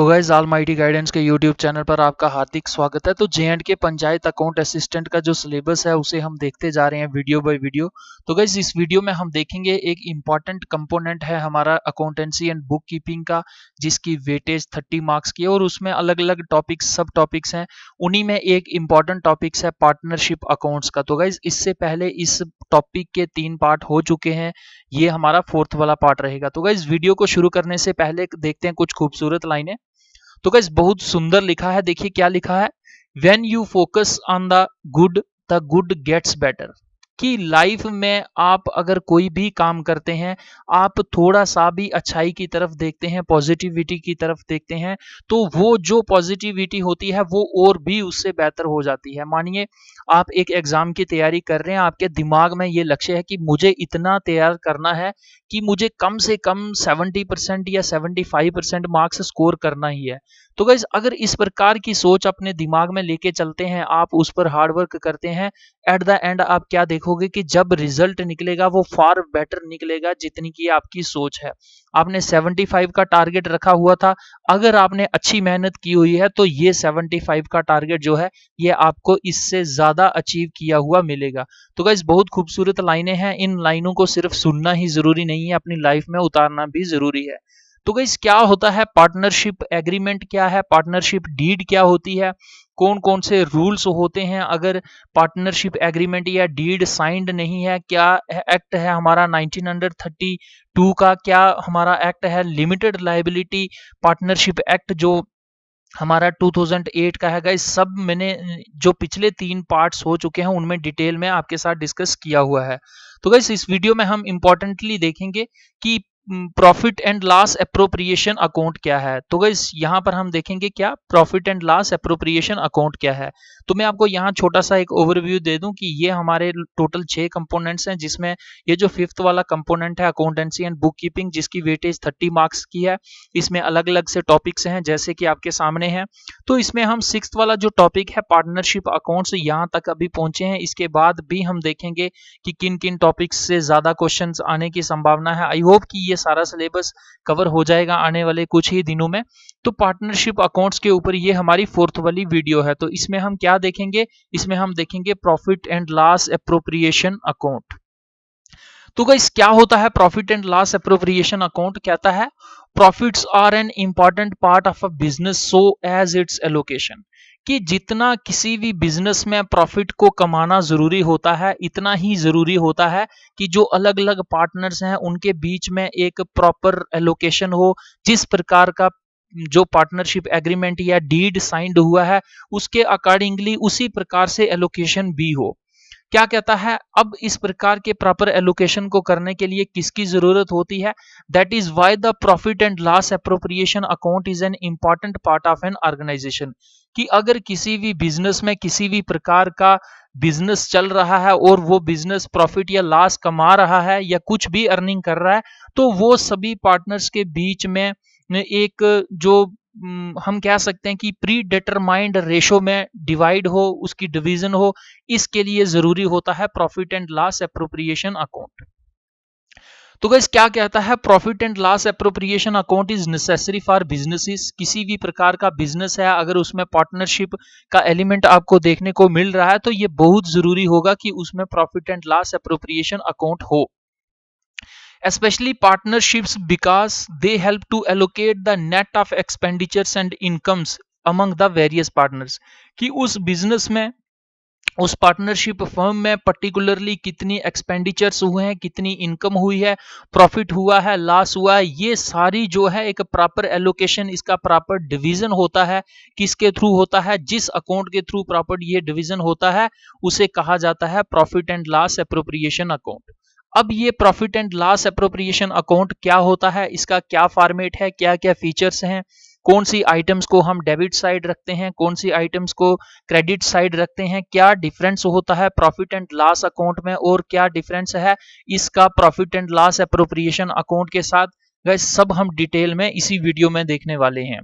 तो guys almighty guidance के YouTube channel पर आपका हार्दिक स्वागत है। तो J&K पंचायत अकाउंट असिस्टेंट का जो सिलेबस है उसे हम देखते जा रहे हैं वीडियो बाय वीडियो। तो गाइज इस वीडियो में हम देखेंगे एक इम्पॉर्टेंट कंपोनेंट है हमारा अकाउंटेंसी एंड बुक कीपिंग का, जिसकी वेटेज 30 मार्क्स की है और उसमें अलग अलग टॉपिक्स सब टॉपिक्स हैं। उन्हीं में एक इम्पॉर्टेंट टॉपिक्स है पार्टनरशिप अकाउंट्स का। तो गाइज इससे पहले इस टॉपिक के 3 पार्ट हो चुके हैं, ये हमारा 4th वाला पार्ट रहेगा। तो गाइज वीडियो को शुरू करने से पहले देखते हैं कुछ खूबसूरत लाइनें। तो गाइस बहुत सुंदर लिखा है, देखिए क्या लिखा है। When you focus on the good gets better. कि लाइफ में आप अगर कोई भी काम करते हैं, आप थोड़ा सा भी अच्छाई की तरफ देखते हैं, पॉजिटिविटी की तरफ देखते हैं, तो वो जो पॉजिटिविटी होती है वो और भी उससे बेहतर हो जाती है। मानिए आप एक एग्जाम की तैयारी कर रहे हैं, आपके दिमाग में ये लक्ष्य है कि मुझे इतना तैयार करना है कि मुझे कम से कम 70% या 75% मार्क्स स्कोर करना ही है। तो गाइस अगर इस प्रकार की सोच अपने दिमाग में लेके चलते हैं, आप उस पर हार्ड वर्क करते हैं, एट द एंड आप क्या देखोगे कि जब रिजल्ट निकलेगा वो फार बेटर निकलेगा जितनी की आपकी सोच है। आपने 75 का टारगेट रखा हुआ था, अगर आपने अच्छी मेहनत की हुई है तो ये 75 का टारगेट जो है ये आपको इससे ज्यादा अचीव किया हुआ मिलेगा। तो गाइस बहुत खूबसूरत लाइनें हैं, इन लाइनों को सिर्फ सुनना ही जरूरी नहीं है, अपनी लाइफ में उतारना भी जरूरी है। तो गाइस क्या होता है पार्टनरशिप एग्रीमेंट, क्या है पार्टनरशिप डीड, क्या होती है, कौन कौन से रूल्स होते हैं अगर पार्टनरशिप एग्रीमेंट या डीड साइंड नहीं है, क्या एक्ट है हमारा 1932 का, क्या हमारा एक्ट है लिमिटेड लायबिलिटी पार्टनरशिप एक्ट जो हमारा 2008 का है। गाइस सब मैंने जो पिछले 3 पार्ट्स हो चुके हैं उनमें डिटेल में आपके साथ डिस्कस किया हुआ है। तो गाइस इस वीडियो में हम इंपॉर्टेंटली देखेंगे कि profit and loss appropriation account क्या है। तो गाइस यहाँ पर हम देखेंगे क्या profit and loss appropriation account क्या है। तो मैं आपको यहाँ छोटा सा एक ओवरव्यू दे दूं कि ये हमारे टोटल 6 कंपोनेंट्स हैं, जिसमें ये जो 5th वाला कंपोनेंट है अकाउंटेंसी एंड बुक कीपिंग, जिसकी वेटेज 30 मार्क्स की है, इसमें अलग अलग से टॉपिक्स हैं जैसे कि आपके सामने हैं। तो इसमें हम 6th वाला जो टॉपिक है पार्टनरशिप अकाउंट्स, यहाँ तक अभी पहुंचे हैं। इसके बाद भी हम देखेंगे कि किन किन टॉपिक्स से ज्यादा क्वेश्चंस आने की संभावना है। आई होप कि ये सारा सिलेबस कवर हो जाएगा आने वाले कुछ ही दिनों में। तो पार्टनरशिप अकाउंट्स के ऊपर ये हमारी 4th वाली वीडियो है। तो इसमें हम क्या देखेंगे, इसमें हम देखेंगे profit and loss appropriation account. तो गाइस क्या होता है profit and loss appropriation account, कहता है profits are an important part of a business so as its allocation. कि जितना किसी भी बिजनेस में प्रॉफिट को कमाना जरूरी होता है, इतना ही जरूरी होता है कि जो अलग अलग पार्टनर्स हैं उनके बीच में एक प्रॉपर एलोकेशन हो। जिस प्रकार का जो पार्टनरशिप एग्रीमेंट या डीड साइंड हुआ है उसके अकॉर्डिंगली उसी प्रकार से एलोकेशन भी हो। क्या कहता है, अब इस प्रकार के प्रॉपर एलोकेशन को करने के लिए किसकी जरूरत होती है, that is why the profit and loss appropriation account is an important part of an organisation. कि अगर किसी भी बिजनेस में किसी भी प्रकार का बिजनेस चल रहा है और वो बिजनेस प्रॉफिट या लॉस कमा रहा है या कुछ भी अर्निंग कर रहा है, तो वो सभी पार्टनर्स के बीच में एक जो हम कह सकते हैं कि प्री डिटरमाइंड रेशो में डिवाइड हो, उसकी डिवीजन हो, इसके लिए जरूरी होता है profit and loss appropriation account. तो गाइस क्या कहता है profit and loss appropriation account is necessary for businesses. किसी भी प्रकार का बिजनेस है अगर उसमें पार्टनरशिप का एलिमेंट आपको देखने को मिल रहा है तो ये बहुत जरूरी होगा कि उसमें profit and loss appropriation account हो, especially partnerships, because they help to allocate the net of expenditures and incomes among the various partners। कि उस बिजनेस में उस पार्टनरशिप फर्म में पर्टिकुलरली कितनी एक्सपेंडिचर्स हुए हैं, कितनी इनकम हुई है, प्रॉफिट हुआ है, लॉस हुआ है, ये सारी जो है एक प्रॉपर एलोकेशन, इसका प्रॉपर डिवीजन होता है। किसके थ्रू होता है, जिस अकाउंट के थ्रू प्रॉपर ये डिवीजन होता है उसे कहा जाता है profit and loss appropriation account. अब ये profit and loss appropriation account क्या होता है, इसका क्या फॉर्मेट है, क्या क्या फीचर्स हैं, कौन सी आइटम्स को हम डेबिट साइड रखते हैं, कौन सी आइटम्स को क्रेडिट साइड रखते हैं, क्या डिफरेंस होता है प्रॉफिट एंड लॉस अकाउंट में और क्या डिफरेंस है इसका profit and loss appropriation account के साथ, गाइस सब हम डिटेल में इसी वीडियो में देखने वाले हैं।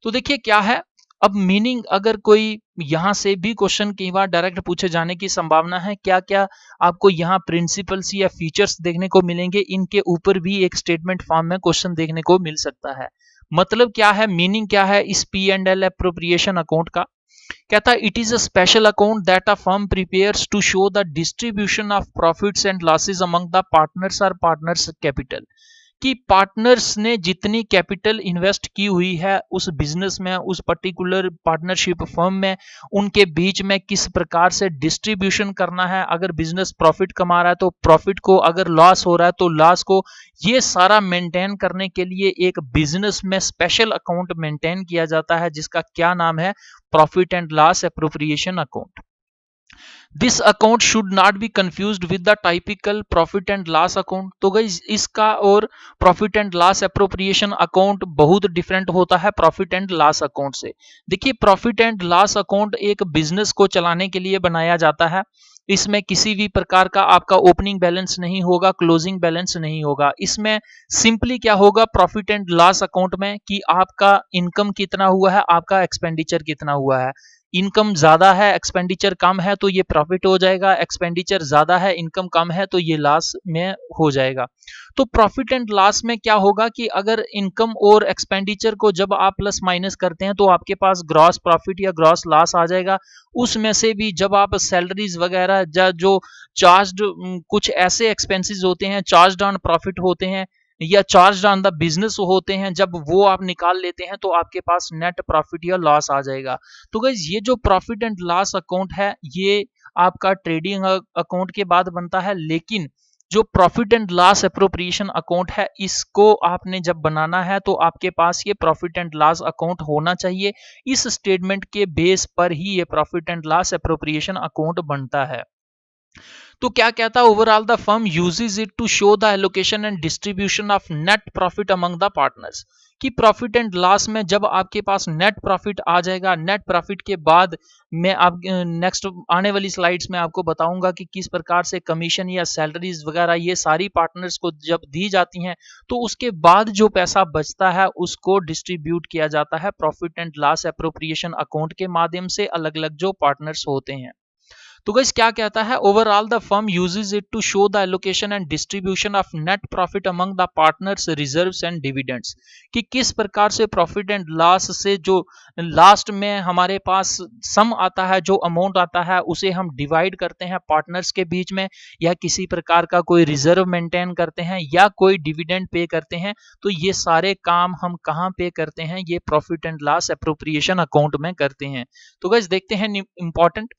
तो देखिए क्या है, अब मीनिंग अगर कोई यहां से भी क्वेश्चन कई बार डायरेक्ट पूछे जाने की संभावना है, क्या क्या आपको यहाँ प्रिंसिपल्स या फीचर्स देखने को मिलेंगे, इनके ऊपर भी एक स्टेटमेंट फॉर्म में क्वेश्चन देखने को मिल सकता है। मतलब क्या है, मीनिंग क्या है इस P&L अप्रोप्रिएशन अकाउंट का? कहता है it is a special account that a firm prepares to show the distribution of profits and losses among the partners और पार्टनर्स कैपिटल, कि पार्टनर्स ने जितनी कैपिटल इन्वेस्ट की हुई है उस बिजनेस में, उस पर्टिकुलर पार्टनरशिप फर्म में, उनके बीच में किस प्रकार से डिस्ट्रीब्यूशन करना है। अगर बिजनेस प्रॉफिट कमा रहा है तो प्रॉफिट को, अगर लॉस हो रहा है तो लॉस को, ये सारा मेंटेन करने के लिए एक बिजनेस में स्पेशल अकाउंट मेंटेन किया जाता है जिसका क्या नाम है, profit and loss appropriation account. This account should not be confused with the typical profit and loss account. तो गाइस इसका और profit and loss appropriation account बहुत डिफरेंट होता है प्रॉफिट एंड लॉस अकाउंट से। देखिए प्रॉफिट एंड लॉस अकाउंट एक business को चलाने के लिए बनाया जाता है। इसमें किसी भी प्रकार का आपका ओपनिंग बैलेंस नहीं होगा, क्लोजिंग बैलेंस नहीं होगा। इसमें सिंपली क्या होगा प्रॉफिट एंड लॉस अकाउंट में कि आपका इनकम कितना हुआ है, आपका एक्सपेंडिचर कितना हुआ है। इनकम ज्यादा है, एक्सपेंडिचर कम है तो ये प्रॉफिट हो जाएगा, एक्सपेंडिचर ज्यादा है, इनकम कम है तो ये लॉस में हो जाएगा। तो प्रॉफिट एंड लॉस में क्या होगा कि अगर इनकम और एक्सपेंडिचर को जब आप प्लस माइनस करते हैं तो आपके पास ग्रॉस प्रॉफिट या ग्रॉस लॉस आ जाएगा। उसमें से भी जब आप सैलरीज वगैरह जो चार्ज्ड, कुछ ऐसे एक्सपेंसेस होते हैं चार्ज्ड ऑन प्रॉफिट होते हैं या चार्ज ऑन द बिजनेस होते हैं, जब वो आप निकाल लेते हैं तो आपके पास नेट प्रॉफिट या लॉस आ जाएगा। तो गाइस ये जो प्रॉफिट एंड लॉस अकाउंट है ये आपका ट्रेडिंग अकाउंट के बाद बनता है, लेकिन जो profit and loss appropriation account है इसको आपने जब बनाना है तो आपके पास ये प्रॉफिट एंड लॉस अकाउंट होना चाहिए। इस स्टेटमेंट के बेस पर ही ये profit and loss appropriation account बनता है। तो क्या कहता है, overall the firm uses it to show the allocation and distribution of net profit among the partners, कि प्रॉफिट एंड लॉस में जब आपके पास नेट प्रॉफिट आ जाएगा, नेट प्रॉफिट के बाद मैं आप नेक्स्ट आने वाली स्लाइड्स में आपको बताऊंगा कि किस प्रकार से कमीशन या सैलरीज वगैरह ये सारी पार्टनर्स को जब दी जाती हैं तो उसके बाद जो पैसा बचता है उसको डिस्ट्रीब्यूट किया जाता है profit and loss appropriation account के माध्यम से अलग अलग जो पार्टनर्स होते हैं। तो गाइस क्या कहता है, overall the firm uses it to show the allocation and distribution of net profit among the partners reserves and dividends, कि किस प्रकार से प्रॉफिट एंड लॉस से जो लास्ट में हमारे पास सम आता है, जो अमाउंट आता है उसे हम डिवाइड करते हैं पार्टनर्स के बीच में, या किसी प्रकार का कोई रिजर्व मेंटेन करते हैं या कोई डिविडेंड पे करते हैं। तो ये सारे काम हम कहाँ पे करते हैं, ये profit and loss appropriation account में करते हैं। तो गाइस देखते हैं इंपॉर्टेंट,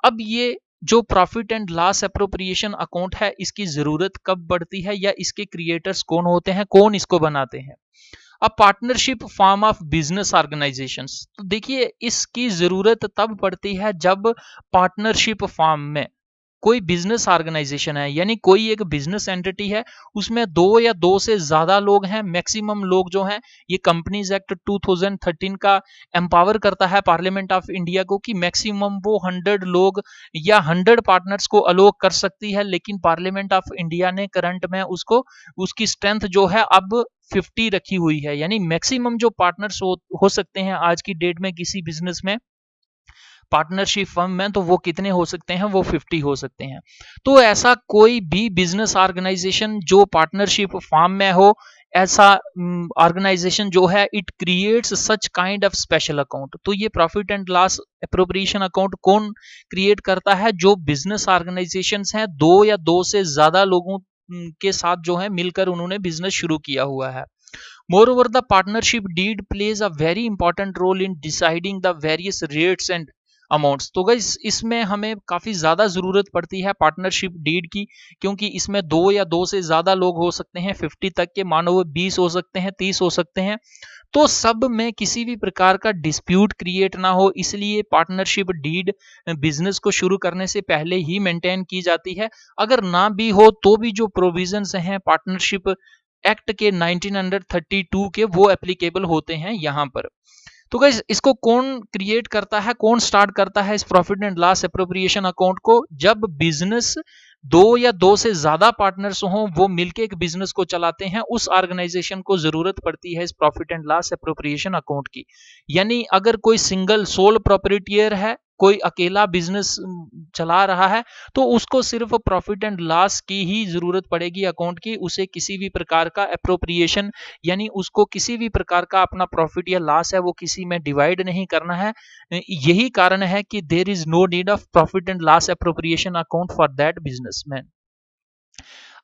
अब ये जो profit and loss appropriation account है इसकी जरूरत कब पड़ती है या इसके क्रिएटर्स कौन होते हैं, कौन इसको बनाते हैं। अब partnership form of business organisations, तो देखिए इसकी जरूरत तब पड़ती है जब पार्टनरशिप फॉर्म में कोई बिजनेस ऑर्गेनाइजेशन है, यानी कोई एक बिजनेस एंटिटी है, उसमें दो या दो से ज्यादा लोग हैं, मैक्सिमम लोग जो हैं, ये कंपनीज एक्ट 2013 का एम्पावर करता है पार्लियामेंट ऑफ इंडिया को कि मैक्सिमम वो 100 लोग या 100 पार्टनर्स को अलोक कर सकती है। लेकिन पार्लियामेंट ऑफ इंडिया ने करंट में उसको, उसकी स्ट्रेंथ जो है अब 50 रखी हुई है, यानी मैक्सिमम जो पार्टनर्स हो सकते हैं आज की डेट में किसी बिजनेस में पार्टनरशिप फर्म में, तो वो कितने हो सकते हैं, वो 50 हो सकते हैं। तो ऐसा कोई भी बिजनेस ऑर्गेनाइजेशन जो पार्टनरशिप फॉर्म में हो, ऐसा ऑर्गेनाइजेशन जो है it creates such kind of special account. तो ये profit and loss appropriation account कौन क्रिएट करता है, जो बिजनेस ऑर्गेनाइजेशंस हैं, दो या दो से ज्यादा लोगों के साथ जो है मिलकर उन्होंने बिजनेस शुरू किया हुआ है। Moreover, the partnership deed plays a very important role in deciding the various rates and amounts. तो गाइस इसमें हमें काफी ज्यादा जरूरत पड़ती है पार्टनरशिप डीड की, क्योंकि इसमें दो या दो से ज्यादा लोग हो सकते हैं, 50 तक के, मानो वो 20 हो सकते हैं, 30 हो सकते हैं। तो सब में किसी भी प्रकार का डिस्प्यूट क्रिएट ना हो, इसलिए पार्टनरशिप डीड बिजनेस को शुरू करने से पहले ही मेंटेन की जाती है। अगर ना भी हो तो भी जो प्रोविजंस हैं पार्टनरशिप एक्ट के 1932 के, वो एप्लीकेबल होते हैं यहाँ पर। तो गाइस इसको कौन क्रिएट करता है, कौन स्टार्ट करता है इस profit and loss appropriation account को, जब बिजनेस दो या दो से ज्यादा पार्टनर्स हों, वो मिलके एक बिजनेस को चलाते हैं, उस ऑर्गेनाइजेशन को जरूरत पड़ती है इस profit and loss appropriation account की। यानी अगर कोई सिंगल सोल प्रोप्राइटर है, कोई अकेला बिजनेस चला रहा है तो उसको सिर्फ प्रॉफिट एंड लॉस की ही जरूरत पड़ेगी अकाउंट की, उसे किसी भी प्रकार का एप्रोप्रिएशन यानी उसको किसी भी प्रकार का अपना प्रॉफिट या लॉस है वो किसी में डिवाइड नहीं करना है। यही कारण है कि there is no need of profit and loss appropriation account for that businessman.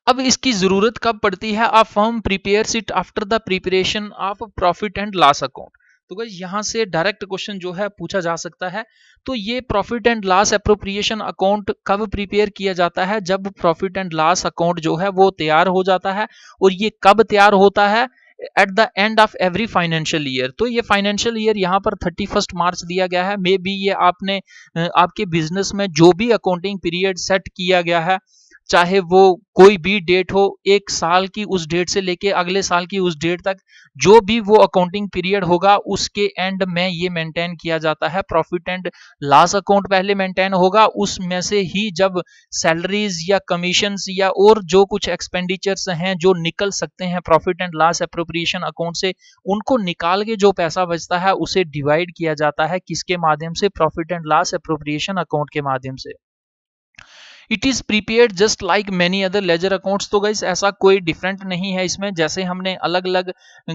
अब इसकी जरूरत कब पड़ती है? A firm prepares it after the preparation of profit and loss account. तो गाइस यहाँ से डायरेक्ट क्वेश्चन जो है पूछा जा सकता है, तो ये profit and loss appropriation account कब प्रिपेयर किया जाता है? जब प्रॉफिट एंड लॉस अकाउंट जो है वो तैयार हो जाता है। और ये कब तैयार होता है? At the end of every financial year. तो ये फाइनेंशियल ईयर यहाँ पर 31 मार्च दिया गया है। मे बी ये आपने आपके बिजनेस में जो भी अकाउंटिंग पीरियड सेट किया गया है, चाहे वो कोई भी डेट हो, एक साल की उस डेट से लेके अगले साल की उस डेट तक, जो भी वो अकाउंटिंग पीरियड होगा उसके एंड में ये मेंटेन किया जाता है। प्रॉफिट एंड लॉस अकाउंट पहले मेंटेन होगा, उसमें से ही जब सैलरीज या कमीशंस या और जो कुछ एक्सपेंडिचर्स हैं जो निकल सकते हैं profit and loss appropriation account से, उनको निकाल के जो पैसा बचता है उसे डिवाइड किया जाता है किसके माध्यम से? Profit and loss appropriation account के माध्यम से। It is prepared just like many other ledger accounts. तो गाइस ऐसा कोई डिफरेंट नहीं है इसमें, जैसे हमने अलग अलग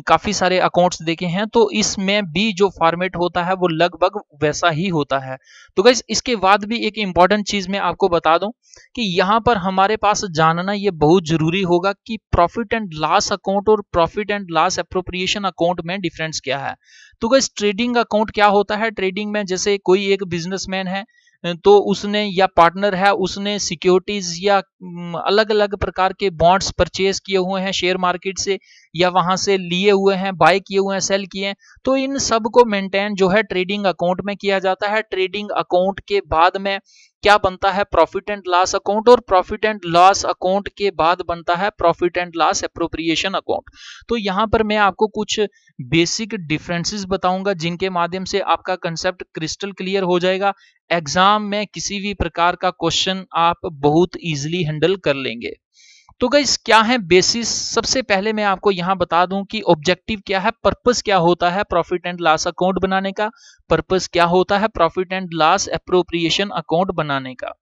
काफी सारे अकाउंट्स देखे हैं तो इसमें भी जो फॉर्मेट होता है वो लगभग वैसा ही होता है। तो गाइस इसके बाद भी एक इंपॉर्टेंट चीज मैं आपको बता दूं कि यहाँ पर हमारे पास जानना ये बहुत जरूरी होगा कि प्रॉफिट एंड लॉस अकाउंट और profit and loss appropriation account में डिफरेंस क्या है। तो गाइस ट्रेडिंग अकाउंट क्या होता है? ट्रेडिंग में जैसे कोई एक बिजनेसमैन है तो उसने या पार्टनर है उसने सिक्योरिटीज या अलग अलग प्रकार के बॉन्ड्स परचेज किए हुए हैं शेयर मार्केट से, या वहां से लिए हुए हैं, बाय किए हुए हैं, सेल किए हैं, तो इन सब को मेंटेन जो है ट्रेडिंग अकाउंट में किया जाता है। ट्रेडिंग अकाउंट के बाद में क्या बनता है? प्रॉफिट एंड लॉस अकाउंट, और प्रॉफिट एंड लॉस अकाउंट के बाद बनता है profit and loss appropriation account. तो यहां पर मैं आपको कुछ बेसिक डिफरेंसेस बताऊंगा जिनके माध्यम से आपका कंसेप्ट क्रिस्टल क्लियर हो जाएगा। एग्जाम में किसी भी प्रकार का क्वेश्चन आप बहुत इजीली हैंडल कर लेंगे। तो गाइस क्या है बेसिस? सबसे पहले मैं आपको यहां बता दूं कि ऑब्जेक्टिव क्या है, पर्पस क्या होता है प्रॉफिट एंड लॉस अकाउंट बनाने का, पर्पस क्या होता है profit and loss appropriation account बनाने का।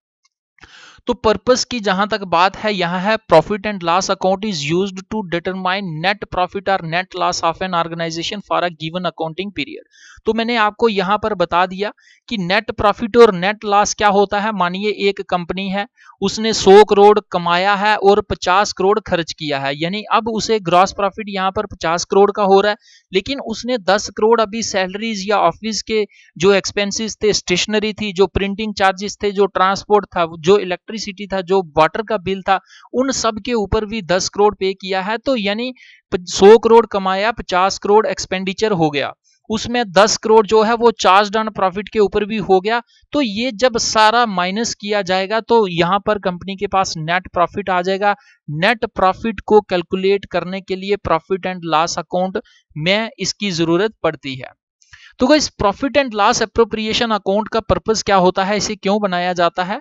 तो पर्पस की जहां तक बात है, यहां है profit and loss account is used to determine net profit और net loss of an organisation for a given accounting period. तो मैंने आपको यहां पर बता दिया कि नेट प्रॉफिट और नेट लॉस क्या होता है। मानिए एक कंपनी है, उसने 100 करोड़ कमाया है और 50 करोड़ खर्च किया है, यानी अब उसे ग्रॉस प्रॉफिट यहां पर 50 करोड़ का हो रहा है, लेकिन उसने 10 करोड़ अभी सैलरीज या ऑफिस के जो एक्सपेंसेस थे, स्टेशनरी थी, जो प्रिंटिंग चार्जेस थे, जो ट्रांसपोर्ट था, जो इलेक्ट्रिसिटी था, जो वाटर का बिल था, उन सब के ऊपर भी 10 करोड़ पे किया है। तो यानी 100 करोड़ कमाया, 50 करोड़ एक्सपेंडिचर हो गया, उसमें 10 करोड़ जो है वो चार्ज ऑन प्रॉफिट के ऊपर भी हो गया। तो ये जब सारा माइनस किया जाएगा तो यहां पर कंपनी के पास नेट प्रॉफिट आ जाएगा। नेट प्रॉफिट को कैलकुलेट करने के लिए प्रॉफिट एंड लॉस अकाउंट में इसकी जरूरत पड़ती है। तो guys profit and loss appropriation account का पर्पस क्या होता है, इसे क्यों बनाया जाता है?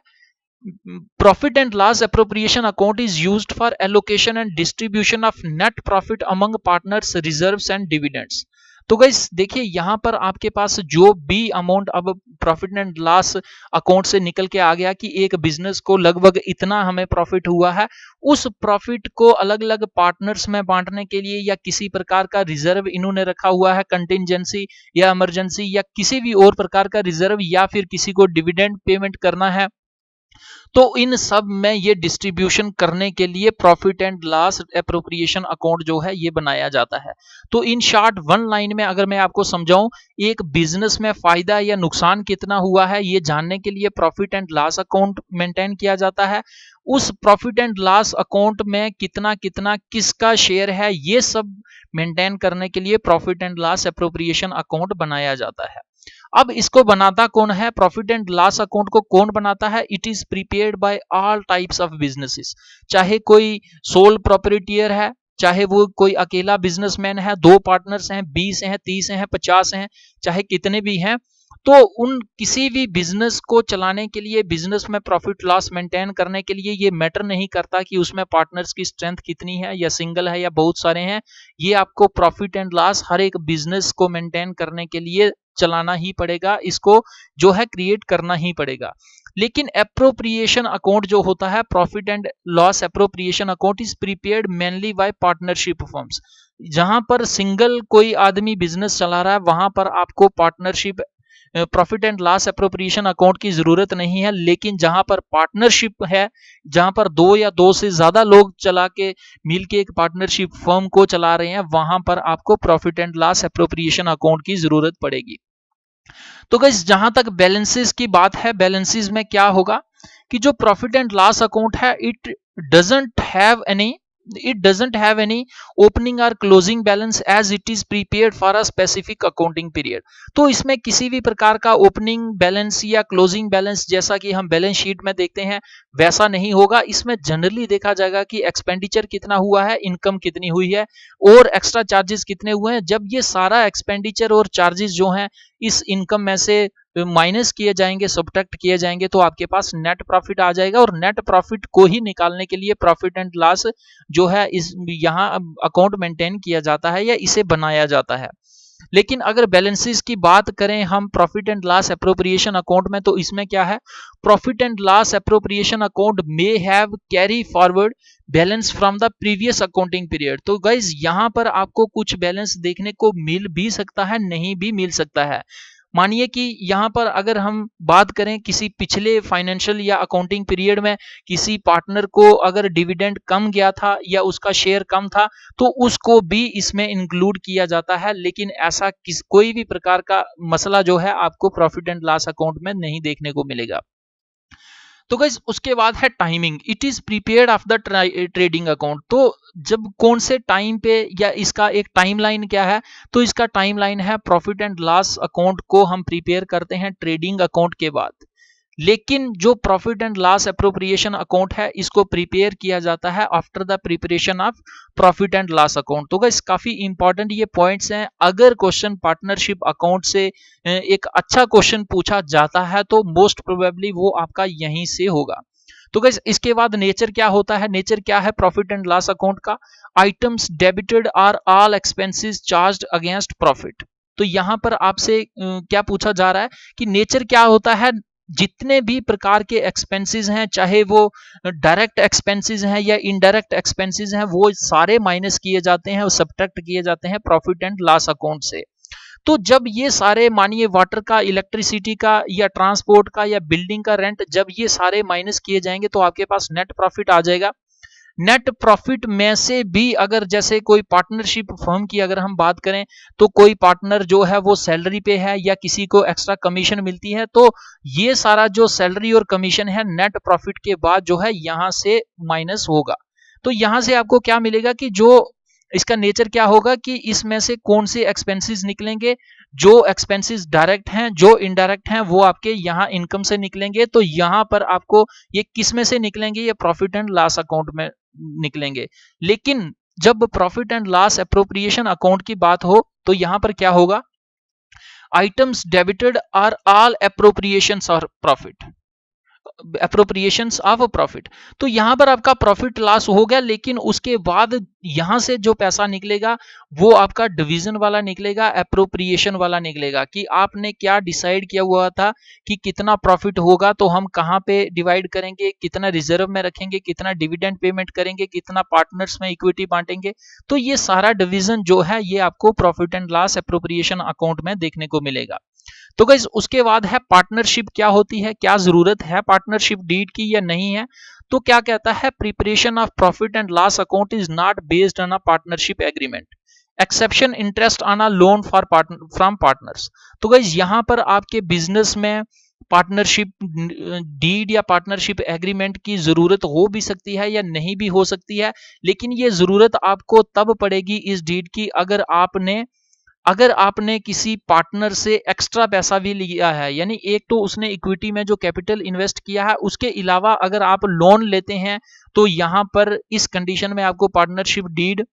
Profit and loss appropriation account is used for allocation and distribution of net profit among partners, reserves and dividends. तो गाइस देखिए यहां पर आपके पास जो भी अमाउंट अब प्रॉफिट एंड लॉस अकाउंट से निकल के आ गया कि एक बिजनेस को लगभग इतना हमें प्रॉफिट हुआ है, उस प्रॉफिट को अलग अलग पार्टनर्स में बांटने के लिए या किसी प्रकार का रिजर्व इन्होंने रखा हुआ है, कंटिजेंसी या इमरजेंसी या किसी भी और प्रकार का रिजर्व, या फिर किसी को डिविडेंड पेमेंट करना है, तो इन सब में ये डिस्ट्रीब्यूशन करने के लिए profit and loss appropriation account जो है ये बनाया जाता है। तो इन शॉर्ट वन लाइन में अगर मैं आपको समझाऊं, एक बिजनेस में फायदा या नुकसान कितना हुआ है ये जानने के लिए profit and loss account maintain किया जाता है। उस प्रॉफिट एंड लॉस अकाउंट में कितना कितना किसका शेयर है ये सब मेंटेन करने के लिए profit and loss appropriation account बनाया जाता है। अब इसको बनाता कौन है? प्रॉफिट एंड लॉस अकाउंट को कौन बनाता है? It is prepared by all types of businesses. चाहे कोई सोल प्रोप्राइटर है, चाहे वो कोई अकेला बिजनेसमैन है, 2 पार्टनर्स हैं, 20 हैं, 30 हैं, 50 हैं, चाहे कितने भी हैं, तो उन किसी भी बिजनेस को चलाने के लिए, बिजनेस में प्रॉफिट लॉस मेंटेन करने के लिए ये मैटर नहीं करता कि उसमें पार्टनर्स की स्ट्रेंथ कितनी है, या सिंगल है या बहुत सारे हैं। ये आपको प्रॉफिट एंड लॉस हर एक बिजनेस को मेंटेन करने के लिए चलाना ही पड़ेगा, इसको जो है क्रिएट करना ही पड़ेगा। लेकिन एप्रोप्रिएशन अकाउंट जो होता है, profit and loss appropriation account is prepared mainly by partnership firms. जहां पर सिंगल कोई आदमी बिजनेस चला रहा है, वहां पर आपको partnership profit and loss appropriation account की जरूरत नहीं है। लेकिन जहां पर पार्टनरशिप है, जहां पर दो या दो से ज्यादा लोग चला के मिलके एक पार्टनरशिप फर्म को चला रहे हैं, वहां पर आपको profit and loss appropriation account की जरूरत पड़ेगी। तो गाइस, जहां तक बैलेंसेस की बात है, बैलेंसेस में क्या होगा कि जो प्रॉफिट एंड लॉस अकाउंट है, it doesn't have any opening or closing balance as it is prepared for a specific accounting period। तो इसमें किसी भी प्रकार का ओपनिंग बैलेंस या क्लोजिंग बैलेंस जैसा कि हम बैलेंस शीट में देखते हैं वैसा नहीं होगा। इसमें जनरली देखा जाएगा कि एक्सपेंडिचर कितना हुआ है, इनकम कितनी हुई है और एक्स्ट्रा चार्जेस कितने हुए हैं। जब ये सारा एक्सपेंडिचर और चार्जेस जो हैं इस इनकम में से माइनस किए जाएंगे, सब्ट्रैक्ट किए जाएंगे, तो आपके पास नेट प्रॉफिट आ जाएगा। और नेट प्रॉफिट को ही निकालने के लिए प्रॉफिट एंड लॉस जो है इस यहाँ अकाउंट मेंटेन किया जाता है या इसे बनाया जाता है। लेकिन अगर बैलेंसेस की बात करें हम profit and loss appropriation account में, तो इसमें क्या है, profit and loss appropriation account may have carry forward balance from the previous accounting period. तो गाइज, यहां पर आपको कुछ बैलेंस देखने को मिल भी सकता है, नहीं भी मिल सकता है। मानिए कि यहाँ पर अगर हम बात करें किसी पिछले फाइनेंशियल या अकाउंटिंग पीरियड में किसी पार्टनर को अगर डिविडेंड कम गया था या उसका शेयर कम था, तो उसको भी इसमें इंक्लूड किया जाता है। लेकिन ऐसा कोई भी प्रकार का मसला जो है आपको प्रॉफिट एंड लॉस अकाउंट में नहीं देखने को मिलेगा। तो गाइस, उसके बाद है timing. It is prepared of the trading account. तो जब कौन से टाइम पे, या इसका एक टाइमलाइन क्या है, तो इसका टाइमलाइन है प्रॉफिट एंड लॉस अकाउंट को हम प्रिपेयर करते हैं ट्रेडिंग अकाउंट के बाद। लेकिन जो profit and loss appropriation account है, इसको प्रिपेयर किया जाता है after the preparation of profit and loss account. तो गाइस, काफी इंपॉर्टेंट ये पॉइंट्स हैं। अगर क्वेश्चन पार्टनरशिप अकाउंट से एक अच्छा क्वेश्चन पूछा जाता है तो मोस्ट प्रोबेबली वो आपका यहीं से होगा। तो गाइस, इसके बाद नेचर क्या होता है, नेचर क्या है प्रॉफिट एंड लॉस अकाउंट का, items debited are all expenses charged against profit. तो यहां पर आपसे क्या पूछा जा रहा है कि नेचर क्या होता है, जितने भी प्रकार के एक्सपेंसेस हैं, चाहे वो डायरेक्ट एक्सपेंसेस हैं या इनडायरेक्ट एक्सपेंसेस हैं, वो सारे माइनस किए जाते हैं और सब्ट्रैक्ट किए जाते हैं प्रॉफिट एंड लॉस अकाउंट से। तो जब ये सारे, मानिए वाटर का, इलेक्ट्रिसिटी का या ट्रांसपोर्ट का या बिल्डिंग का रेंट, जब ये सारे माइनस किए जाएंगे तो आपके पास नेट प्रॉफिट आ जाएगा। नेट प्रॉफिट में से भी अगर जैसे कोई पार्टनरशिप फर्म की अगर हम बात करें, तो कोई पार्टनर जो है वो सैलरी पे है या किसी को एक्स्ट्रा कमीशन मिलती है, तो ये सारा जो सैलरी और कमीशन है नेट प्रॉफिट के बाद जो है यहां से माइनस होगा। तो यहां से आपको क्या मिलेगा कि जो इसका नेचर क्या होगा कि इसमें से कौन से एक्सपेंसेस निकलेंगे, जो एक्सपेंसेस डायरेक्ट हैं, जो इनडायरेक्ट हैं, वो आपके यहाँ इनकम से निकलेंगे। तो यहाँ पर आपको ये किस में से निकलेंगे, ये प्रॉफिट एंड लॉस अकाउंट में निकलेंगे। लेकिन जब profit and loss appropriation account की बात हो तो यहां पर क्या होगा, items debited are all appropriations और प्रॉफिट, एप्रोप्रिएशंस ऑफ प्रॉफिट। तो यहां पर आपका प्रॉफिट लॉस हो गया, लेकिन उसके बाद यहां से जो पैसा निकलेगा वो आपका डिवीजन वाला निकलेगा, एप्रोप्रिएशन वाला निकलेगा कि आपने क्या डिसाइड किया हुआ था कि कितना प्रॉफिट होगा, तो हम कहां पे डिवाइड करेंगे, कितना रिजर्व में रखेंगे, कितना डिविडेंड पेमेंट करेंगे, कितना पार्टनर्स में इक्विटी बांटेंगे। तो ये सारा डिवीजन जो है ये आपको profit and loss appropriation account में देखने को मिलेगा। तो गाइस, उसके बाद है पार्टनरशिप क्या होती है, क्या जरूरत है पार्टनरशिप डीड की या नहीं है। तो क्या कहता है, preparation of profit and loss account is not based on a partnership agreement, exception interest on a loan for from partners. तो गाइस, यहां पर आपके बिजनेस में पार्टनरशिप डीड या पार्टनरशिप एग्रीमेंट की जरूरत हो भी सकती है या नहीं भी हो सकती है। लेकिन ये जरूरत आपको तब पड़ेगी इस डीड की अगर आपने किसी पार्टनर से एक्स्ट्रा पैसा भी लिया है, यानी एक तो उसने इक्विटी में जो कैपिटल इन्वेस्ट किया है, उसके अलावा अगर आप लोन लेते हैं, तो यहां पर इस कंडीशन में आपको पार्टनरशिप डीड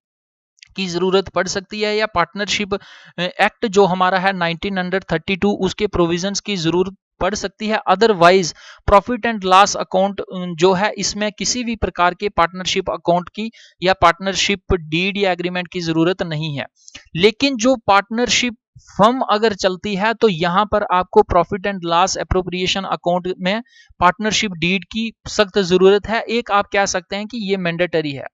की जरूरत पड़ सकती है, या पार्टनरशिप एक्ट जो हमारा है 1932 उसके प्रोविजंस की जरूरत पड़ सकती है। Otherwise profit and loss account जो है इसमें किसी भी प्रकार के पार्टनरशिप अकाउंट की या पार्टनरशिप डीड या एग्रीमेंट की जरूरत नहीं है। लेकिन जो पार्टनरशिप फर्म अगर चलती है तो यहां पर आपको profit and loss appropriation account में पार्टनरशिप डीड की सख्त जरूरत है। एक आप कह सकते हैं कि ये मैंडेटरी है।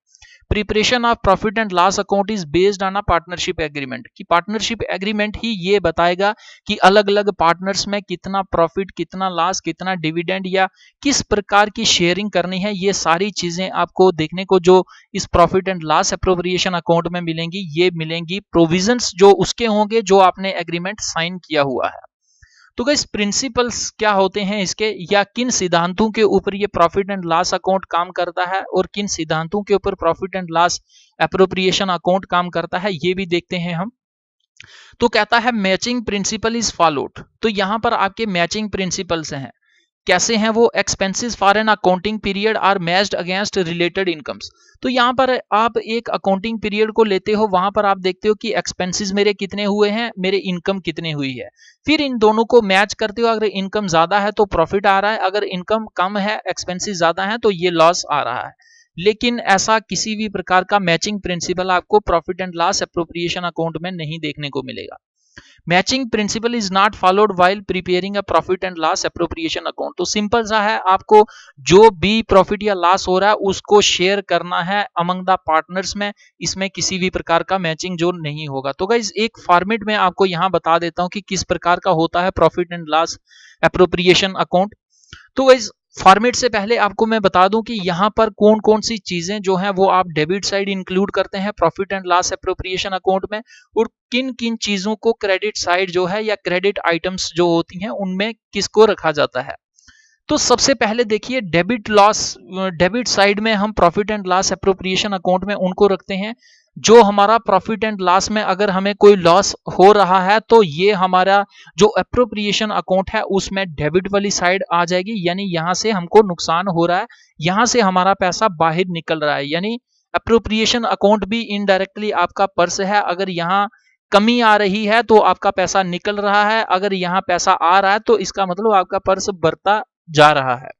Preparation of profit and loss account is based on a partnership agreement, कि पार्टनरशिप एग्रीमेंट ही ये बताएगा कि अलग अलग पार्टनर्स में कितना प्रॉफिट, कितना लॉस, कितना डिविडेंड या किस प्रकार की शेयरिंग करनी है। ये सारी चीजें आपको देखने को जो इस profit and loss appropriation account में मिलेंगी, ये मिलेंगी प्रोविजंस जो उसके होंगे जो आपने एग्रीमेंट साइन किया हुआ है। तो गाइस प्रिंसिपल्स क्या होते हैं इसके, या किन सिद्धांतों के ऊपर ये प्रॉफिट एंड लॉस अकाउंट काम करता है और किन सिद्धांतों के ऊपर profit and loss appropriation account काम करता है, ये भी देखते हैं हम। तो कहता है मैचिंग प्रिंसिपल इज फॉलोड। तो यहां पर आपके मैचिंग प्रिंसिपल्स हैं। कैसे हैं वो? Expenses for an accounting period are matched against related incomes. तो यहाँ पर आप एक अकाउंटिंग पीरियड को लेते हो, वहां पर आप देखते हो कि एक्सपेंसेस मेरे कितने हुए हैं, मेरे इनकम कितने हुई है, फिर इन दोनों को मैच करते हो। अगर इनकम ज्यादा है तो प्रॉफिट आ रहा है, अगर इनकम कम है, एक्सपेंसेस ज्यादा है, तो ये लॉस आ रहा है। लेकिन ऐसा किसी भी प्रकार का मैचिंग प्रिंसिपल आपको profit and loss appropriation account में नहीं देखने को मिलेगा। Matching principal is not followed while preparing a profit and loss appropriation account. तो सिंपल सा है, आपको जो भी प्रॉफिट या लॉस हो रहा है उसको शेयर करना है अमंग द पार्टनर्स में। इसमें किसी भी प्रकार का मैचिंग जो नहीं होगा। तो गाइस एक फॉर्मेट में आपको यहां बता देता हूं कि किस प्रकार का होता है profit and loss appropriation account. तो गाइस फॉर्मेट से पहले आपको मैं बता दूं कि यहां पर कौन कौन सी चीजें जो हैं वो आप डेबिट साइड इंक्लूड करते हैं profit and loss appropriation account में, और किन किन चीजों को क्रेडिट साइड जो है या क्रेडिट आइटम्स जो होती हैं उनमें किसको रखा जाता है। तो सबसे पहले देखिए डेबिट साइड में हम profit and loss appropriation account में उनको रखते हैं जो हमारा प्रॉफिट एंड लॉस में अगर हमें कोई लॉस हो रहा है तो ये हमारा जो एप्रोप्रिएशन अकाउंट है उसमें डेबिट वाली साइड आ जाएगी। यानी यहां से हमको नुकसान हो रहा है, यहां से हमारा पैसा बाहर निकल रहा है। यानी एप्रोप्रिएशन अकाउंट भी इनडायरेक्टली आपका पर्स है। अगर यहाँ कमी आ रही है तो आपका पैसा निकल रहा है, अगर यहाँ पैसा आ रहा है तो इसका मतलब आपका पर्स बढ़ता जा रहा है।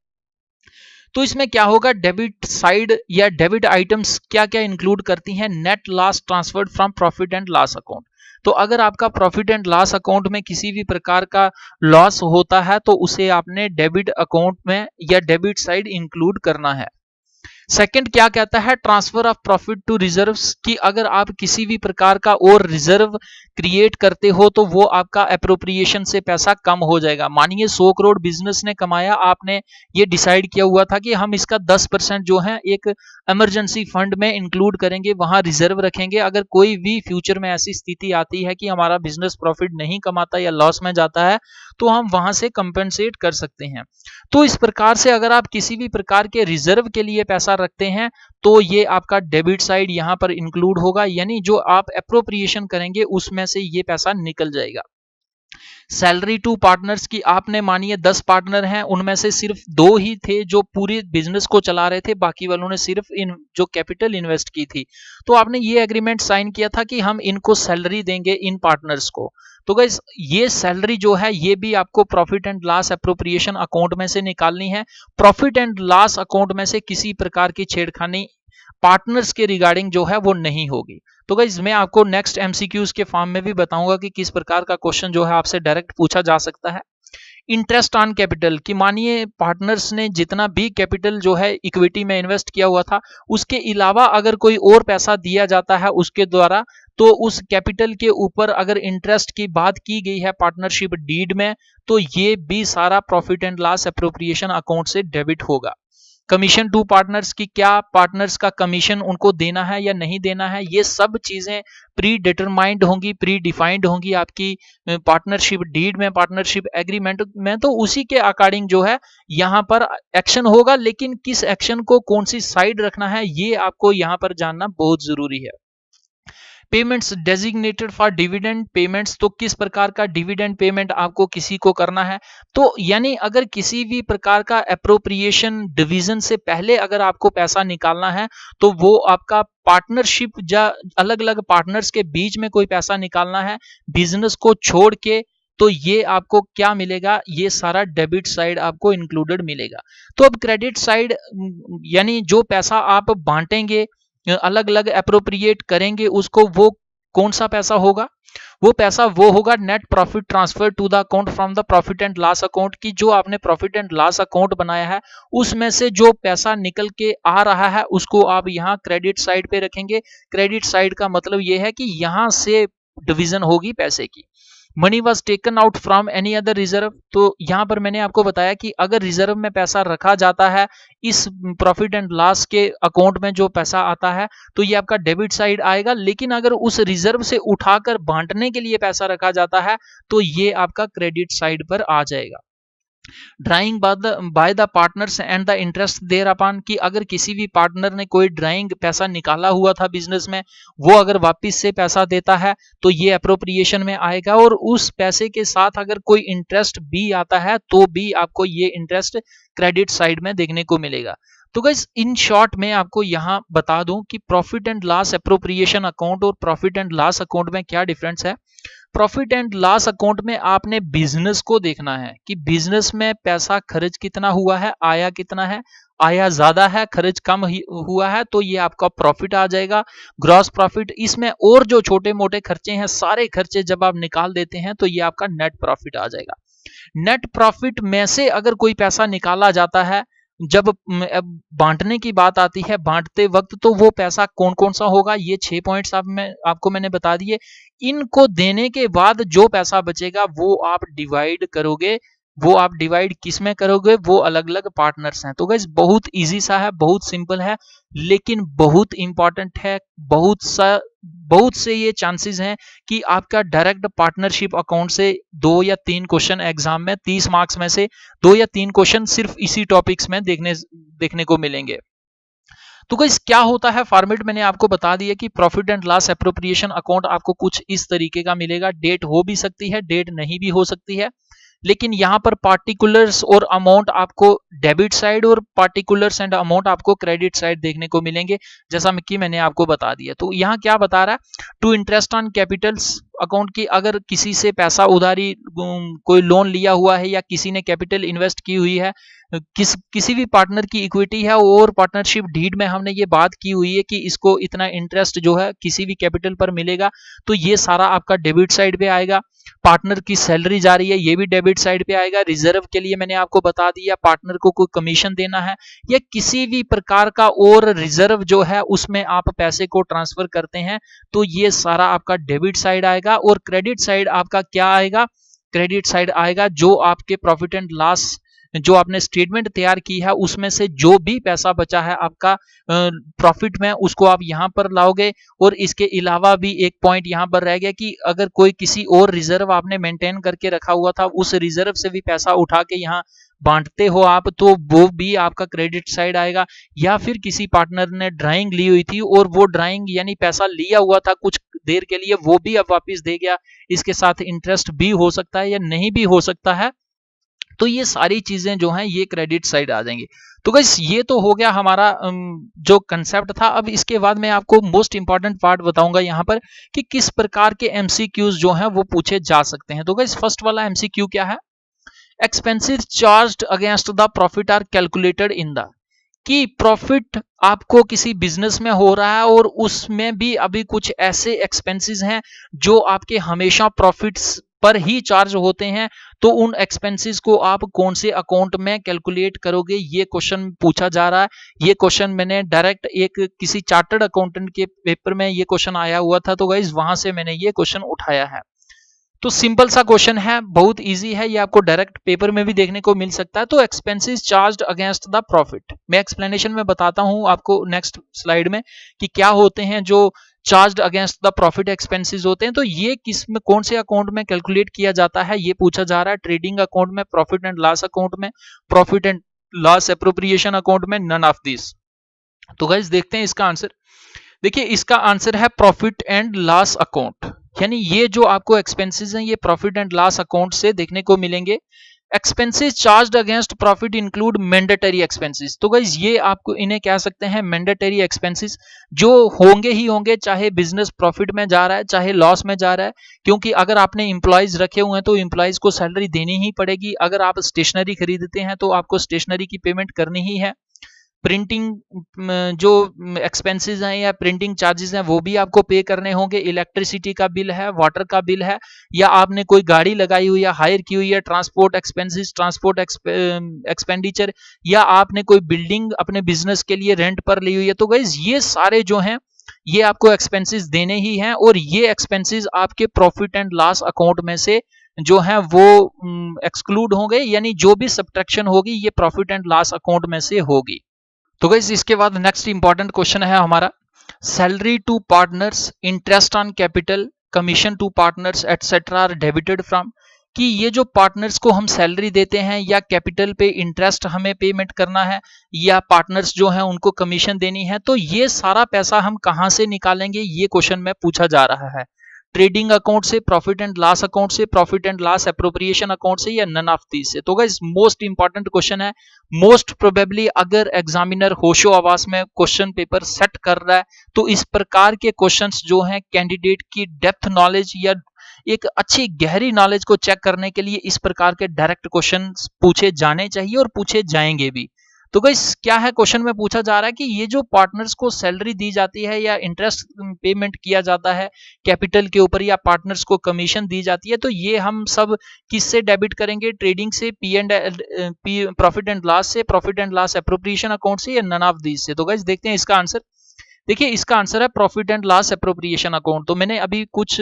तो इसमें क्या होगा, डेबिट साइड या डेबिट आइटम्स क्या क्या इंक्लूड करती हैं? Net loss transferred from profit and loss account. तो अगर आपका प्रॉफिट एंड लॉस अकाउंट में किसी भी प्रकार का लॉस होता है तो उसे आपने डेबिट अकाउंट में या डेबिट साइड इंक्लूड करना है। सेकंड क्या कहता है, transfer of profit to reserves, कि अगर आप किसी भी प्रकार का और रिजर्व क्रिएट करते हो तो वो आपका एप्रोप्रिएशन से पैसा कम हो जाएगा। मानिए 100 करोड़ बिजनेस ने कमाया, आपने ये डिसाइड किया हुआ था कि हम इसका 10% जो है एक इमरजेंसी फंड में इंक्लूड करेंगे, वहां रिजर्व रखेंगे। अगर कोई भी फ्यूचर में ऐसी स्थिति आती है कि हमारा बिजनेस प्रॉफिट नहीं कमाता या लॉस में जाता है तो हम वहां से कंपेंसेट कर सकते हैं। तो इस प्रकार से अगर आप किसी भी प्रकार के रिजर्व के लिए पैसा रखते हैं तो ये आपका डेबिट साइड यहां पर इंक्लूड होगा, यानी जो आप एप्रोप्रिएशन करेंगे उसमें से ये पैसा निकल जाएगा। सैलरी टू पार्टनर्स की आपने मानिए 10 पार्टनर हैं, उनमें से सिर्फ 2 ही थे जो पूरे बिजनेस को चला रहे थे, बाकी वालों ने सिर्फ इन जो कैपिटल इन्वेस्ट की थी। तो आपने ये एग्रीमेंट साइन किया था कि हम इनको सैलरी देंगे इन पार्टनर्स को। तो गाइस ये सैलरी जो है ये भी आपको profit and loss appropriation account में से निकालनी है। प्रॉफिट एंड लॉस अकाउंट में से किसी प्रकार की छेड़खानी पार्टनर्स के रिगार्डिंग जो है वो नहीं होगी। तो गाइस मैं आपको नेक्स्ट एमसीक्यूज के फॉर्म में भी बताऊंगा कि किस प्रकार का क्वेश्चन जो है आपसे डायरेक्ट पूछा जा सकता है। इंटरेस्ट ऑन कैपिटल, कि मानिए पार्टनर्स ने जितना भी कैपिटल जो है इक्विटी में इन्वेस्ट किया हुआ था उसके अलावा अगर कोई और पैसा दिया जाता है उसके द्वारा, तो उस कैपिटल के ऊपर अगर इंटरेस्ट की बात की गई है पार्टनरशिप डीड में तो ये भी सारा profit and loss appropriation account से डेबिट होगा। कमीशन टू पार्टनर्स की क्या पार्टनर्स का कमीशन उनको देना है या नहीं देना है, ये सब चीजें प्री डिटरमाइंड होंगी, प्री डिफाइंड होंगी आपकी पार्टनरशिप डीड में, पार्टनरशिप एग्रीमेंट में। तो उसी के अकॉर्डिंग जो है यहां पर एक्शन होगा, लेकिन किस एक्शन को कौन सी साइड रखना है ये आपको यहां पर जानना बहुत जरूरी है। Payments designated for dividend payments, तो किस प्रकार का डिविडेंड पेमेंट आपको किसी को करना है। तो यानी अगर किसी भी प्रकार का एप्रोप्रिएशन डिवीजन से पहले अगर आपको पैसा निकालना है तो वो आपका पार्टनरशिप या अलग अलग पार्टनर्स के बीच में कोई पैसा निकालना है बिजनेस को छोड़ के, तो ये आपको क्या मिलेगा, ये सारा डेबिट साइड आपको इंक्लूडेड मिलेगा। तो अब क्रेडिट साइड यानी जो पैसा आप बांटेंगे, अलग अलग एप्रोप्रिएट करेंगे उसको, वो कौन सा पैसा होगा, वो पैसा वो होगा net profit transfer to the account from the profit and loss account, की जो आपने प्रॉफिट एंड लॉस अकाउंट बनाया है उसमें से जो पैसा निकल के आ रहा है उसको आप यहाँ क्रेडिट साइड पे रखेंगे। क्रेडिट साइड का मतलब ये है कि यहां से डिवीजन होगी पैसे की। Money was taken out from any other reserve, तो यहां पर मैंने आपको बताया कि अगर रिजर्व में पैसा रखा जाता है, इस प्रॉफिट एंड लॉस के अकाउंट में जो पैसा आता है तो ये आपका डेबिट साइड आएगा। लेकिन अगर उस रिजर्व से उठाकर बांटने के लिए पैसा रखा जाता है तो ये आपका क्रेडिट साइड पर आ जाएगा। Drawing by the partners and the interest thereupon, कि अगर किसी भी पार्टनर ने कोई ड्राइंग पैसा निकाला हुआ था बिजनेस में, वो अगर वापस से पैसा देता है तो ये अप्रोप्रिएशन में आएगा, और उस पैसे के साथ अगर कोई इंटरेस्ट भी आता है तो भी आपको ये इंटरेस्ट क्रेडिट साइड में देखने को मिलेगा। तो गाइस इन शॉर्ट में आपको यहां बता दूं कि profit and loss appropriation account और प्रॉफिट एंड लॉस अकाउंट में क्या डिफरेंस है। प्रॉफिट एंड लॉस अकाउंट में आपने बिजनेस को देखना है कि बिजनेस में पैसा खर्च कितना हुआ है, आया कितना है, आया ज्यादा है खर्च कम हुआ है तो ये आपका प्रॉफिट आ जाएगा, ग्रॉस प्रॉफिट। इसमें और जो छोटे मोटे खर्चे हैं सारे खर्चे जब आप निकाल देते हैं तो ये आपका नेट प्रॉफिट आ जाएगा। नेट प्रॉफिट में से अगर कोई पैसा निकाला जाता है, जब बांटने की बात आती है बांटते वक्त, तो वो पैसा कौन कौन सा होगा, ये 6 पॉइंट्स आपको मैंने बता दिए। इनको देने के बाद जो पैसा बचेगा वो आप डिवाइड करोगे, वो आप डिवाइड किस में करोगे, वो अलग अलग पार्टनर्स हैं। तो गाइस बहुत इजी सा है, बहुत सिंपल है, लेकिन बहुत इंपॉर्टेंट है। बहुत से ये चांसेस हैं कि आपका डायरेक्ट पार्टनरशिप अकाउंट से 2 या 3 क्वेश्चन एग्जाम में 30 मार्क्स में से 2 या 3 क्वेश्चन सिर्फ इसी टॉपिक्स में देखने को मिलेंगे। तो गाइस क्या होता है फॉर्मेट मैंने आपको बता दिया कि profit and loss appropriation account आपको कुछ इस तरीके का मिलेगा। डेट हो भी सकती है, डेट नहीं भी हो सकती है, लेकिन यहां पर पार्टिकुलर्स और अमाउंट आपको डेबिट साइड और पार्टिकुलर्स एंड अमाउंट आपको क्रेडिट साइड देखने को मिलेंगे, जैसा कि मैंने आपको बता दिया। तो यहां क्या बता रहा है, to interest on capitals account की, अगर किसी से पैसा उधारी कोई लोन लिया हुआ है या किसी ने कैपिटल इन्वेस्ट की हुई है, किसी भी पार्टनर की इक्विटी है और पार्टनरशिप डीड में हमने ये बात की हुई है कि इसको इतना इंटरेस्ट जो है किसी भी कैपिटल पर मिलेगा, तो ये सारा आपका डेबिट साइड पे आएगा। पार्टनर की सैलरी जा रही है, ये भी डेबिट साइड पे आएगा। रिजर्व के लिए मैंने आपको बता दिया, पार्टनर को कोई कमीशन देना है या किसी भी प्रकार का और रिजर्व जो है उसमें आप पैसे को ट्रांसफर करते हैं, तो ये सारा आपका डेबिट साइड आएगा। और क्रेडिट साइड आपका क्या आएगा, क्रेडिट साइड आएगा जो आपके प्रॉफिट एंड लॉस जो आपने स्टेटमेंट तैयार की है उसमें से जो भी पैसा बचा है आपका प्रॉफिट में, उसको आप यहां पर लाओगे। और इसके अलावा भी एक पॉइंट यहां पर रह गया कि अगर कोई किसी और रिजर्व आपने मेंटेन करके रखा हुआ था, उस रिजर्व से भी पैसा उठा के यहाँ बांटते हो आप, तो वो भी आपका क्रेडिट साइड आएगा। या फिर किसी पार्टनर ने ड्राइंग ली हुई थी और वो ड्राइंग यानी पैसा लिया हुआ था कुछ देर के लिए, वो भी अब वापस दे गया, इसके साथ इंटरेस्ट भी हो सकता है या नहीं भी हो सकता है, तो ये सारी चीजें जो हैं ये क्रेडिट साइड आ जाएंगी। तो गाइस ये तो हो गया हमारा जो कंसेप्ट था। अब इसके बाद मैं आपको मोस्ट इंपॉर्टेंट पार्ट बताऊंगा यहाँ पर कि किस प्रकार के एमसीक्यूज जो हैं वो पूछे जा सकते हैं। तो गाइस फर्स्ट वाला एमसीक्यू क्या है, expenses charged against the profit are calculated in the, कि प्रॉफिट आपको किसी बिजनेस में हो रहा है और उसमें भी अभी कुछ ऐसे एक्सपेंसेस हैं जो आपके हमेशा प्रॉफिट्स पर ही चार्ज होते हैं, तो उन एक्सपेंसेस को आप कौन से अकाउंट में कैलकुलेट करोगे, ये क्वेश्चन पूछा जा रहा है। ये क्वेश्चन मैंने डायरेक्ट एक किसी चार्टर्ड अकाउंटेंट के पेपर में ये क्वेश्चन आया हुआ था, तो गाइस वहां से मैंने ये क्वेश्चन उठाया है। तो सिंपल सा क्वेश्चन है, बहुत इजी है, ये आपको डायरेक्ट पेपर में भी देखने को मिल सकता है। तो expenses charged against the profit, मैं एक्सप्लेनेशन में बताता हूं आपको नेक्स्ट स्लाइड में कि क्या होते हैं जो charged against the profit expenses होते हैं। तो ये किस में कौन से अकाउंट में कैलकुलेट किया जाता है ये पूछा जा रहा है, ट्रेडिंग अकाउंट में, प्रॉफिट एंड लॉस अकाउंट में, profit and loss appropriation account में, नन ऑफ दिस। तो गाइस देखते हैं इसका आंसर। देखिए इसका आंसर है प्रॉफिट एंड लॉस अकाउंट, यानी ये जो आपको एक्सपेंसेस हैं ये प्रॉफिट एंड लॉस अकाउंट से देखने को मिलेंगे। Expenses charged against profit include mandatory expenses, तो गाइज ये आपको इन्हें कह सकते हैं मैंडेटरी एक्सपेंसेस, जो होंगे ही होंगे चाहे बिजनेस प्रॉफिट में जा रहा है चाहे लॉस में जा रहा है, क्योंकि अगर आपने इंप्लॉइज रखे हुए हैं तो इंप्लॉइज को सैलरी देनी ही पड़ेगी। अगर आप स्टेशनरी खरीदते हैं तो आपको स्टेशनरी की पेमेंट करनी ही है। प्रिंटिंग जो एक्सपेंसेस हैं या प्रिंटिंग चार्जेस हैं वो भी आपको पे करने होंगे। इलेक्ट्रिसिटी का बिल है, वाटर का बिल है, या आपने कोई गाड़ी लगाई हुई है, हायर की हुई है, ट्रांसपोर्ट एक्सपेंसेस, ट्रांसपोर्ट एक्सपेंडिचर, या आपने कोई बिल्डिंग अपने बिजनेस के लिए रेंट पर ली हुई है, तो गाइज ये सारे जो हैं ये आपको एक्सपेंसेस देने ही हैं, और ये एक्सपेंसेस आपके प्रॉफिट एंड लॉस अकाउंट में से जो है वो एक्सक्लूड होंगे, यानी जो भी सब्ट्रैक्शन होगी ये प्रॉफिट एंड लॉस अकाउंट में से होगी। तो गाइस इसके बाद नेक्स्ट इंपॉर्टेंट क्वेश्चन है हमारा, salary to partners, interest on capital, commission to partners etcetera are debited from, कि ये जो पार्टनर्स को हम सैलरी देते हैं या कैपिटल पे इंटरेस्ट हमें पेमेंट करना है या पार्टनर्स जो हैं उनको कमीशन देनी है, तो ये सारा पैसा हम कहां से निकालेंगे, ये क्वेश्चन में पूछा जा रहा है। ट्रेडिंग अकाउंट से, प्रॉफिट एंड लॉस अकाउंट से, profit and loss appropriation account से, या नन ऑफ दीज से। तो गाइस मोस्ट इंपॉर्टेंट क्वेश्चन है। मोस्ट प्रोबेबली अगर एग्जामिनर होशो आवास में क्वेश्चन पेपर सेट कर रहा है तो इस प्रकार के क्वेश्चंस जो हैं कैंडिडेट की डेप्थ नॉलेज या एक अच्छी गहरी नॉलेज को चेक करने के लिए इस प्रकार के डायरेक्ट क्वेश्चन पूछे जाने चाहिए और पूछे जाएंगे भी। तो गाइस क्या है, क्वेश्चन में पूछा जा रहा है कि ये जो पार्टनर्स को सैलरी दी जाती है या इंटरेस्ट पेमेंट किया जाता है कैपिटल के ऊपर, या पार्टनर्स को कमीशन दी जाती है, तो ये हम सब किससे डेबिट करेंगे, ट्रेडिंग से, P and profit and loss से, profit and loss appropriation account से, या नन ऑफ दीज से। तो गाइस देखते हैं इसका आंसर। देखिए इसका आंसर है profit and loss appropriation account. तो मैंने अभी कुछ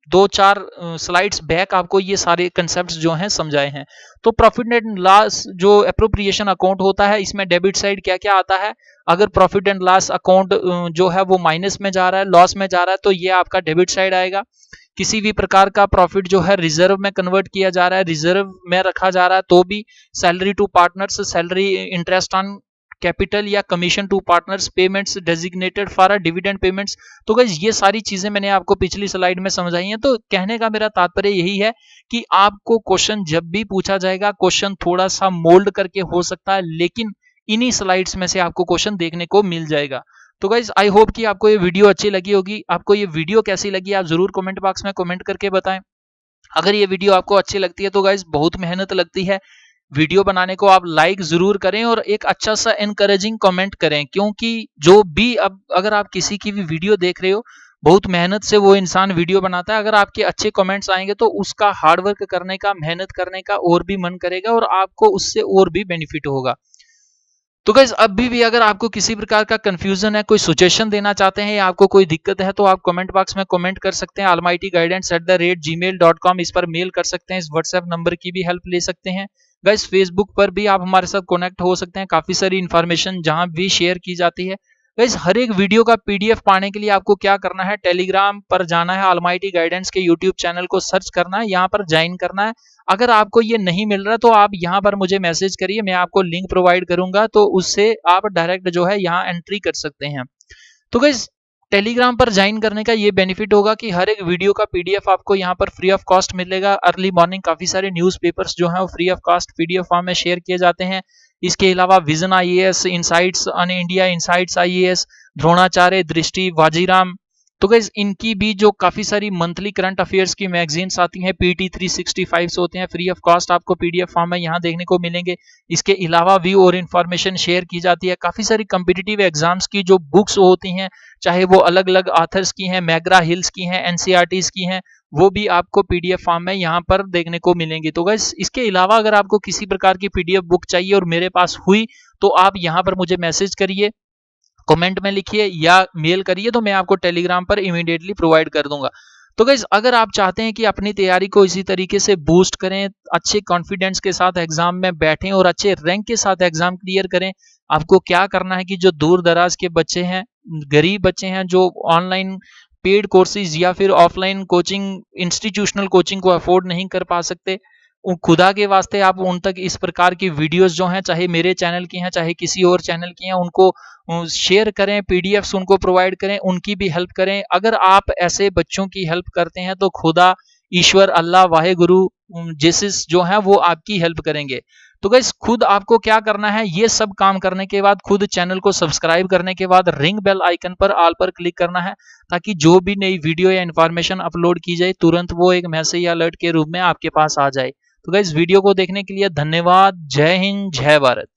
2-4 स्लाइड्स बैक आपको ये सारे कंसेप्ट्स जो हैं समझाए हैं। तो प्रॉफिट एंड लॉस जो एप्रोप्रिएशन अकाउंट होता है इसमें डेबिट साइड क्या क्या आता है, अगर प्रॉफिट एंड लॉस अकाउंट जो है वो माइनस में जा रहा है, लॉस में जा रहा है, तो ये आपका डेबिट साइड आएगा। किसी भी प्रकार का प्रॉफिट जो है रिजर्व में कन्वर्ट किया जा रहा है, रिजर्व में रखा जा रहा है, तो भी salary to partners, salary, interest on capital या commission to partners, payments designated for dividend payments. तो गाइस ये सारी चीजें मैंने आपको पिछली स्लाइड में समझाई हैं। तो कहने का मेरा तात्पर्य यही है कि आपको क्वेश्चन जब भी पूछा जाएगा, क्वेश्चन थोड़ा सा मोल्ड करके हो सकता है, लेकिन इन्हीं स्लाइड्स में से आपको क्वेश्चन देखने को मिल जाएगा। तो गाइज आई होप कि आपको ये वीडियो अच्छी लगी होगी। आपको ये वीडियो कैसी लगी आप जरूर कमेंट बॉक्स में कमेंट करके बताएं। अगर ये वीडियो आपको अच्छी लगती है तो गाइज बहुत मेहनत लगती है वीडियो बनाने को, आप लाइक जरूर करें और एक अच्छा सा एनकरेजिंग कमेंट करें, क्योंकि जो भी अब अगर आप किसी की भी वीडियो देख रहे हो, बहुत मेहनत से वो इंसान वीडियो बनाता है, अगर आपके अच्छे कमेंट्स आएंगे तो उसका हार्डवर्क करने का, मेहनत करने का और भी मन करेगा और आपको उससे और भी बेनिफिट होगा। तो गाइज अभी भी अगर आपको किसी प्रकार का कंफ्यूजन है, कोई सजेशन देना चाहते हैं या आपको कोई दिक्कत है, तो आप कमेंट बॉक्स में कमेंट कर सकते हैं। almightyguidance@gmail.com इस पर मेल कर सकते हैं, इस व्हाट्सएप नंबर की भी हेल्प ले सकते हैं। गाइज फेसबुक पर भी आप हमारे साथ कनेक्ट हो सकते हैं, काफी सारी इंफॉर्मेशन जहां भी शेयर की जाती है। गाइज हर एक वीडियो का पीडीएफ पाने के लिए आपको क्या करना है, टेलीग्राम पर जाना है, ऑलमाइटी गाइडेंस के यूट्यूब चैनल को सर्च करना है, यहाँ पर ज्वाइन करना है। अगर आपको ये नहीं मिल रहा तो आप यहाँ पर मुझे मैसेज करिए, मैं आपको लिंक प्रोवाइड करूंगा, तो उससे आप डायरेक्ट जो है यहाँ एंट्री कर सकते हैं। तो गाइस टेलीग्राम पर ज्वाइन करने का ये बेनिफिट होगा कि हर एक वीडियो का पीडीएफ आपको यहाँ पर फ्री ऑफ कॉस्ट मिलेगा। अर्ली मॉर्निंग काफी सारे न्यूज़पेपर्स जो हैं वो free of cost PDF form में शेयर किए जाते हैं। इसके अलावा vision IAS, insights on India, insights IAS, Dronacharya, दृष्टि, वाजीराम, तो गाइस इनकी भी जो काफी सारी मंथली करंट अफेयर्स की मैगजीन्स आती हैं, पीटी 365 होते हैं, फ्री ऑफ कॉस्ट आपको पीडीएफ फॉर्म में यहाँ देखने को मिलेंगे। इसके अलावा व्यू और इन्फॉर्मेशन शेयर की जाती है। काफी सारी कम्पिटिटिव एग्जाम्स की जो बुक्स होती हैं, चाहे वो अलग अलग ऑथर्स की हैं, मैग्रा हिल्स की हैं, एनसीईआरटीज की हैं, वो भी आपको पीडीएफ फॉर्म में यहाँ पर देखने को मिलेंगी। तो गाइस इसके अलावा अगर आपको किसी प्रकार की पीडीएफ बुक चाहिए और मेरे पास हुई, तो आप यहाँ पर मुझे मैसेज करिए, कमेंट में लिखिए या मेल करिए, तो मैं आपको टेलीग्राम पर इमीडिएटली प्रोवाइड कर दूंगा। तो गाइज अगर आप चाहते हैं कि अपनी तैयारी को इसी तरीके से बूस्ट करें, अच्छे कॉन्फिडेंस के साथ एग्जाम में बैठें और अच्छे रैंक के साथ एग्जाम क्लियर करें, आपको क्या करना है कि जो दूर दराज के बच्चे हैं, गरीब बच्चे हैं, जो ऑनलाइन पेड कोर्सेज या फिर ऑफलाइन कोचिंग, इंस्टीट्यूशनल कोचिंग को अफोर्ड नहीं कर पा सकते, खुदा के वास्ते आप उन तक इस प्रकार की वीडियोस जो हैं, चाहे मेरे चैनल की हैं चाहे किसी और चैनल की हैं, उनको शेयर करें, पीडीएफ्स उनको प्रोवाइड करें, उनकी भी हेल्प करें। अगर आप ऐसे बच्चों की हेल्प करते हैं तो खुदा, ईश्वर, अल्लाह, वाहे गुरु, जीसस जो है वो आपकी हेल्प करेंगे। तो गाइस खुद आपको क्या करना है, ये सब काम करने के बाद खुद चैनल को सब्सक्राइब करने के बाद रिंग बेल आइकन पर ऑल पर क्लिक करना है, ताकि जो भी नई वीडियो या इन्फॉर्मेशन अपलोड की जाए तुरंत वो एक मैसेज या अलर्ट के रूप में आपके पास आ जाए। तो गाइस वीडियो को देखने के लिए धन्यवाद। जय हिंद, जय भारत।